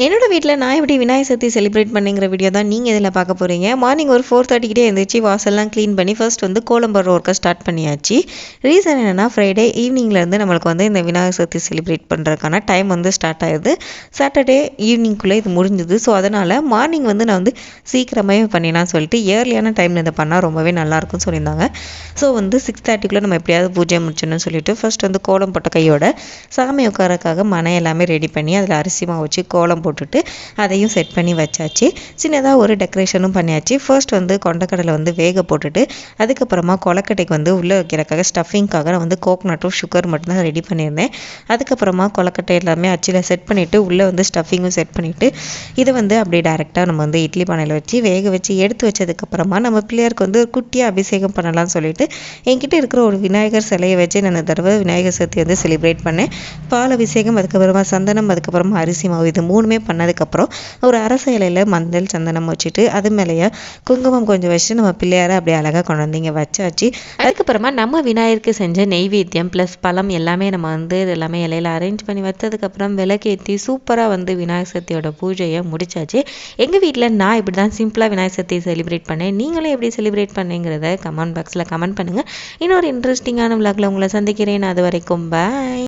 என்னோட வீட்டில் நான் எப்படி விநாயகர் சதுர்த்தி செலிப்ரேட் பண்ணிங்கிற வீடியோ தான் நீங்கள் இதில் பார்க்க போகிறீங்க. மார்னிங் ஒரு 4:30 எழுந்திரிச்சு வாசல்லாம் க்ளீன் பண்ணி ஃபர்ஸ்ட் வந்து கோலம் போடுற ஒர்க்கை ஸ்டார்ட் பண்ணியாச்சு. ரீசன் என்னென்னா ஃப்ரைடே ஈவினிங்லேருந்து நம்மளுக்கு வந்து இந்த விநாயகர் சதுர்த்தி செலிப்ரேட் பண்ணுறதுக்கான டைம் வந்து ஸ்டார்ட் ஆகுது. சாட்டர்டே ஈவினிங்குள்ளே இது முடிஞ்சுது. ஸோ அதனால் மார்னிங் வந்து நான் வந்து சீக்கிரமே பண்ணிடலாம் சொல்லிட்டு ஏர்லியான டைமில் இதை பண்ணால் ரொம்பவே நல்லாயிருக்கும்னு சொல்லியிருந்தாங்க. ஸோ வந்து 6:30க்குள்ளே நம்ம எப்படியாவது பூஜை முடிச்சணும்னு சொல்லிட்டு ஃபர்ஸ்ட் வந்து கோலம் போட்ட கையோட சாமி உட்காரக்காக மனை எல்லாமே ரெடி பண்ணி அதில் அரிசி மாவு வச்சு கோலம் போட்டுட்டு அதையும் செட் பண்ணி வச்சாச்சு. சின்னதாக ஒரு டெக்கரேஷனும் பண்ணியாச்சு. ஃபர்ஸ்ட் வந்து கொண்டக்கடலை வந்து வேக போட்டுட்டு அதுக்கப்புறமா கொலக்கட்டைக்கு வந்து உள்ளே வைக்கிறக்காக ஸ்டஃபிங்காக நான் வந்து கோகனட்டும் சுகர் மட்டும்தான் ரெடி பண்ணியிருந்தேன். அதுக்கப்புறமா கொலக்கட்டை எல்லாமே அச்சில் செட் பண்ணிவிட்டு உள்ளே வந்து ஸ்டஃபிங்கும் செட் பண்ணிவிட்டு இதை வந்து அப்படியே டேரெக்டாக நம்ம வந்து இட்லி பானையில் வச்சு வேக வச்சு எடுத்து வச்சதுக்கப்புறமா நம்ம பிள்ளையாருக்கு வந்து ஒரு குட்டியாக அபிஷேகம் பண்ணலாம்னு சொல்லிட்டு என்கிட்ட இருக்கிற ஒரு விநாயகர் சிலையை வச்சு நான் தடவை விநாயகர் சதுர்த்தி வந்து செலிப்ரேட் பண்ணேன். பால் அபிஷேகம், அதுக்கப்புறமா சந்தனம், அதுக்கப்புறமா அரிசி மாவு, இது மூணுமே பண்ணதுக்கப்புறம் ஒரு அரச இலையில் மஞ்சள் சந்தனம் வச்சுட்டு அது மேலேயே குங்குமம் கொஞ்சம் வச்சுட்டு நம்ம பிள்ளையாரை அப்படியே அழகாக கொண்டு வந்து இங்கே வச்சாச்சு. அதுக்கப்புறமா நம்ம விநாயகருக்கு செஞ்ச நெய்வேத்தியம் ப்ளஸ் பழம் எல்லாமே நம்ம வந்து எல்லாமே இலையில் அரேஞ்ச் பண்ணி வச்சதுக்கப்புறம் விளக்கேற்றி சூப்பராக வந்து விநாயகர் சதுர்த்தியோட பூஜையை முடிச்சாச்சு. எங்கள் வீட்டில் நான் இப்படி தான் சிம்பிளாக விநாயகர் சதுர்த்தி செலிப்ரேட் பண்ணேன். நீங்களும் எப்படி செலிப்ரேட் பண்ணீங்கிறத கமெண்ட் பாக்ஸில் கமெண்ட் பண்ணுங்கள். இன்னொரு இன்ட்ரெஸ்டிங்கான விளாக்ல உங்களை சந்திக்கிறேன். அது வரைக்கும் பாய்.